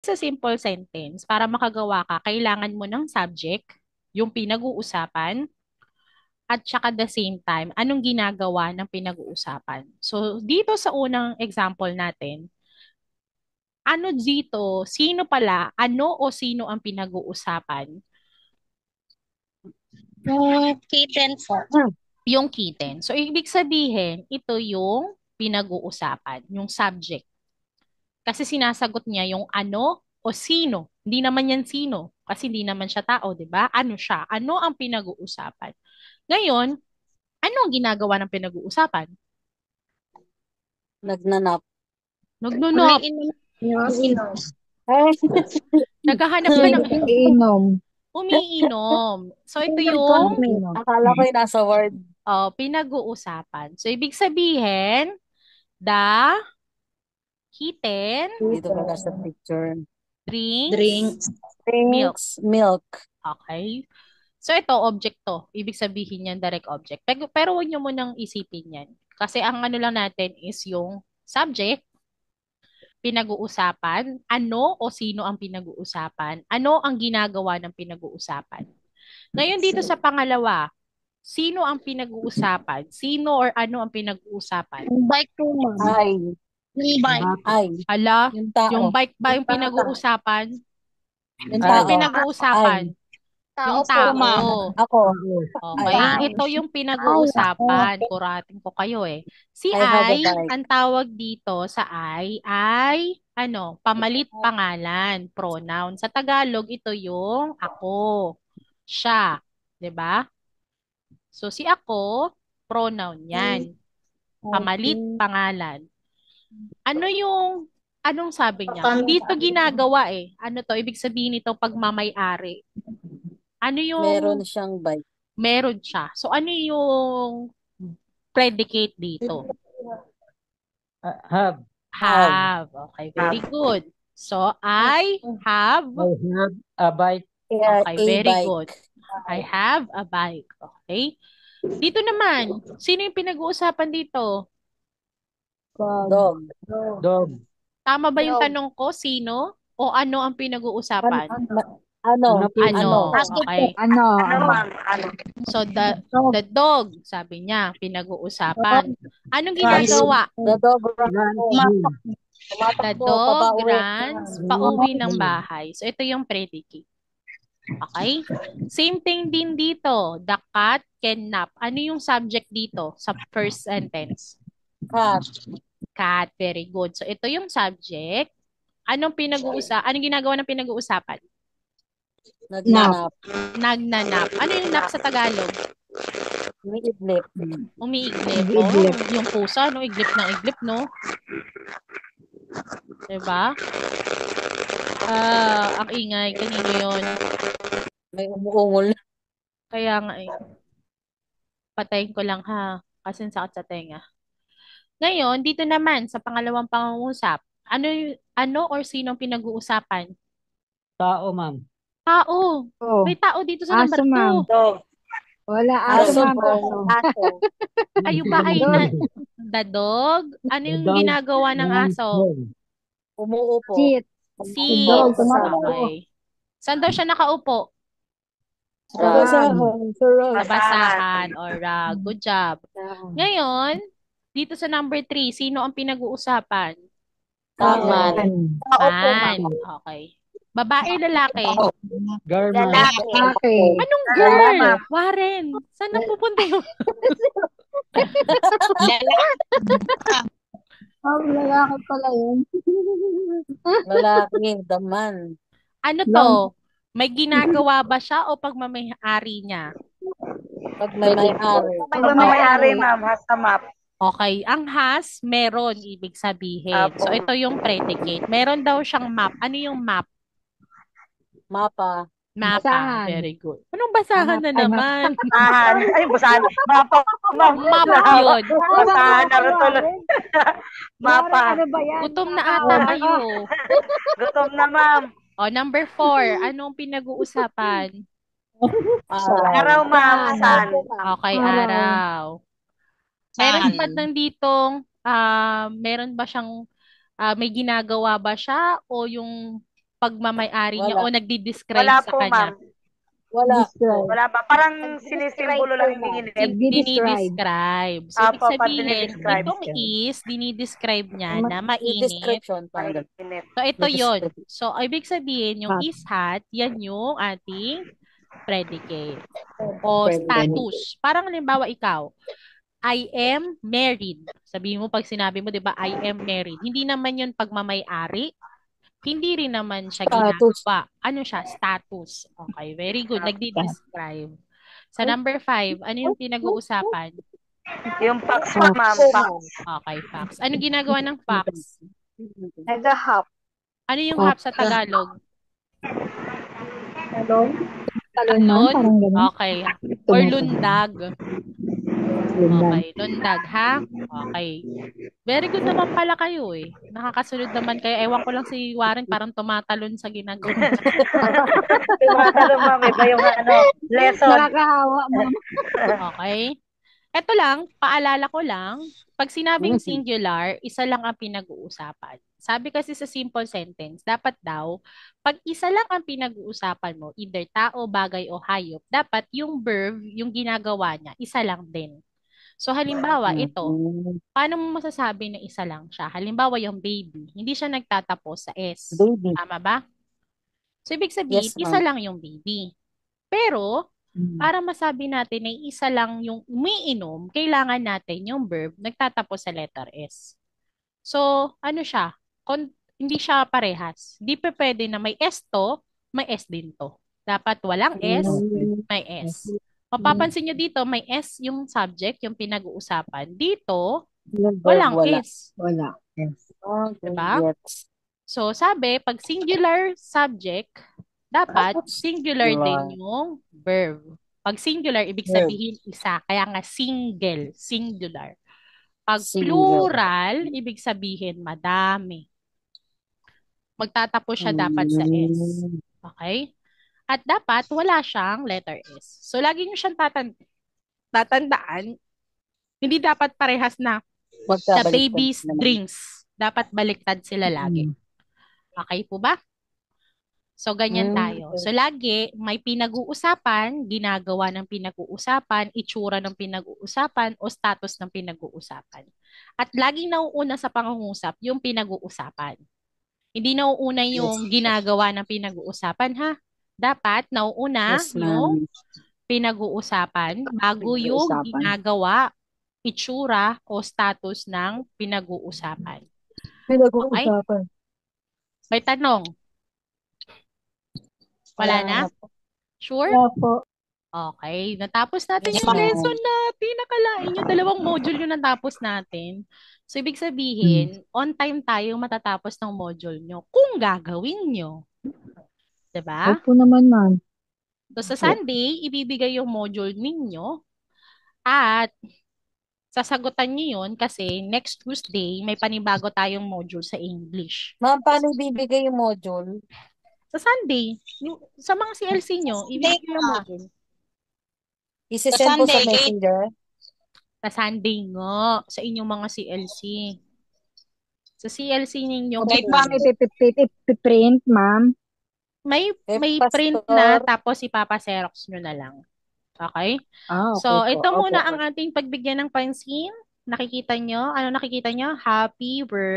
Sa simple sentence, para makagawa ka, kailangan mo ng subject, yung pinag-uusapan, at saka the same time, anong ginagawa ng pinag-uusapan. So, dito sa unang example natin, ano dito, sino pala, ano o sino ang pinag-uusapan? Yung kitten po. Yung kitten. So, ibig sabihin, ito yung pinag-uusapan, yung subject. Kasi sinasagot niya yung ano o sino. Hindi naman yan sino. Kasi hindi naman siya tao, di ba? Ano siya? Ano ang pinag-uusapan? Ngayon, ano ang ginagawa ng pinag-uusapan? Nagnanap. Nagnunop. Umiinom. Umiinom. Ay, Naghahanap ka ng Iinom. umiinom. So, ito yung Iinom. akala ko yung nasa word. pinag-uusapan. So, ibig sabihin, the kitten Dito ka sa picture. drinks milk. Drinks milk. Okay? So, ito, object to. Ibig sabihin yan, direct object. Pero huwag nyo munang isipin yan. Kasi ang ano lang natin is yung subject, pinag-uusapan, ano o sino ang pinag-uusapan, ano ang ginagawa ng pinag-uusapan. Ngayon dito sa pangalawa, sino ang pinag-uusapan? Sino or ano ang pinag-uusapan? Yung bike po, ma'am. Ay. Yung bike. Ay. Hala, Yung tao. yung bike ba yung pinag-uusapan? Yung Ano tao. pinag-uusapan? Ay. Yung Tao po, ma'am. tao. Ako. Okay, Ay. ito yung pinag-uusapan. Kuratin ko kayo eh. Si I have a I, bike. ang tawag dito sa I ay, ano, pamalit pangalan, pronoun. Sa Tagalog, ito yung ako, siya. 'Di ba? So, si ako, pronoun yan. Pamalit pangalan. Ano yung, anong sabi niya? Hindi to ginagawa eh. Ano to? Ibig sabihin nito pagmamay-ari. Ano Meron yung siyang bike. meron siya? So, ano yung predicate dito? Have. Have. Okay, very good. So, I have. I have a bike. Okay, A very bike. good. I have a bike. Okay. Dito naman, sino yung pinag-uusapan dito? Dog. Dog. Tama ba yung Dog. tanong ko? Sino? O ano ang pinag-uusapan? Ano? Ano po? Ano? Ako Okay. Ano? So, the dog, sabi niya, pinag-uusapan. Anong ginagawa? The dog Run. The tumatakbo, dog papauwi. runs pauwi ng bahay. So, ito yung predicate. Okay? Same thing din dito. The cat can nap. Ano yung subject dito sa first sentence? Cat. Cat. Very good. So, ito yung subject. Anong ginagawa ng pinag-uusapan? Nagnanap. Nagnanap. Ano yung nap sa Tagalog? Umiidlip. Umiiglip. Umiiglip. Oh, yung pusa, no? Iglip ng iglip, no? Diba? Ang ingay. Kanino yun? May umuungol. Kaya nga eh. Patayin ko lang ha. Kasi ang sakit sa tenga. Ngayon, dito naman sa pangalawang pangungusap, ano or sino ang pinag-uusapan? Tao, ma'am. Tao. Oh. May tao dito sa number Aso, ma'am. 2. Dog. Wala Aso, aso, ma'am. ma'am. Aso. Kayo ba ay the dog? Ano yung Dog. ginagawa ng aso? Umuupo. Sit. Sit. Dog. Okay. Saan daw siya nakaupo? Basahan. Sa basahan or good job. Ngayon, dito sa number 3, sino ang pinag-uusapan? Taman. Man. Okay. Babae, lalaki? Girl, ma'am. Lalaki. Anong girl? Warren. Saan napupunta yung... Lalaki pala yun. Lalaki. The man. Ano to? May ginagawa ba siya o pagmamayari niya? Pag may may-ari. Pagmamayari, ma'am. Has a map. Okay. Ang has, meron, ibig sabihin. So, ito yung predicate. Meron daw siyang map. Ano yung map? Mapa. Mapa. Basahan. Very good. Anong basahan na naman? Basahan. Ay, basahan. Mapa. Map yun. Basahan na tuloy. Mapa. Ano ba yan? Gutom na ata kayo. Gutom na, ma'am. O, number 4. Anong pinag-uusapan? Araw, ma'am. Sun. Okay, araw. Meron pa ditong, meron ba siyang, may ginagawa ba siya o yung pagmamay-ari niya o Wala. nagdi-describe Wala sa po, kanya? ma'am. Wala. Describe. Wala ba? Parang sinisimbolo lang yung ginit. Nagdi-describe. Dinidescribe. So, ibig Apo, pag sabihin, dinidescribe. itong is, dinidescribe niya na mainit. Description. Parang ganun. Mainit. So, ito yon. Description. So, ibig sabihin, yung Hot. is hot, yan yung ating predicate o Predicate. status. Parang halimbawa ikaw, I am married. Sabihin mo pag sinabi mo, 'di ba, I am married. Hindi naman 'yun pagmamay-ari. Hindi rin naman siya Status. ginagawa. Ano siya? Status. Okay, very good. Nagdi-describe. Sa number 5, ano yung pinag-uusapan? Yung fax po, ma'am. Fax. Okay, fax. Ano ginagawa ng fax? Nag-hap. Ano yung hap sa Tagalog? Talon. Talon na, parang ganun. Okay. Or lundag. Lundag. Okay, lundag ha? Okay. Very good naman pala kayo eh. Nakakasunod naman kayo. Ewan ko lang si Warren parang tumatalon sa ginagawa niya. Tumatalong, ma'am. Iba yung lesson. Nakakahawa, ma'am. Okay. Ito lang, paalala ko lang, pag sinabing singular, isa lang ang pinag-uusapan. Sabi kasi sa simple sentence, dapat daw, pag isa lang ang pinag-uusapan mo, either tao, bagay, o hayop, dapat yung verb, yung ginagawa niya, isa lang din. So halimbawa, ito, paano mo masasabi na isa lang siya? Halimbawa, yung baby, hindi siya nagtatapos sa S. Baby. Tama ba? So ibig sabihin, Yes, isa ma'am. lang yung baby. Pero, para masabi natin na isa lang yung umiinom, kailangan natin yung verb nagtatapos sa letter S. So, ano siya? Hindi siya parehas. Hindi pa pwede na may S to, may S din to. Dapat walang S, may S. Mapapansin nyo dito, may S yung subject, yung pinag-uusapan. Dito, walang Wala. S. Wala. Yes. Diba? Yes. So, sabi, pag singular subject, dapat singular Singular. din yung verb. Pag singular, ibig Verb. sabihin isa. Kaya nga single, singular. Pag Single. plural, ibig sabihin madami. Magtatapos siya dapat sa S. Okay? At dapat wala siyang letter S. So, lagi nyo siyang tatandaan, hindi dapat parehas na the Magkabaliktad baby's naman. drinks. Dapat baliktad sila lagi. Okay po ba? So, ganyan tayo. So, lagi may pinag-uusapan, ginagawa ng pinag-uusapan, itsura ng pinag-uusapan, o status ng pinag-uusapan. At laging nauuna sa pangungusap yung pinag-uusapan. Hindi nauuna yung ginagawa ng pinag-uusapan, ha? Dapat nauuna Yes, ma'am. yung pinag-uusapan bago yung Pinag-uusapan. ginagawa, itsura, o status ng pinag-uusapan. Pinag-uusapan. May tanong? Wala na? Sure? Opo. Okay. Natapos natin Yes, yung ma'am. lesson natin. Nakalain yung 2 module yung natapos natin. So, ibig sabihin, on time tayo matatapos ng module nyo kung gagawin nyo. Diba? Opo naman, ma'am. So, sa Sunday, ibibigay yung module ninyo at sasagutan nyo yun kasi next Tuesday, may panibago tayong module sa English. Ma'am, paano ibibigay yung module? Sa Sunday, sa mga CLC nyo, ibibigay yung module. Isisend po sa messenger? Sa Sunday nga, sa inyong mga CLC. Sa CLC ninyo, Okay, ma'am, ipiprint, ma'am. may Pastor. print na tapos ipapa-xerox nyo na lang. Okay? Okay So, po. ito Opo. muna ang ating pagbigyan ng pansin. Nakikita nyo? Ano nakikita nyo? Happy birthday.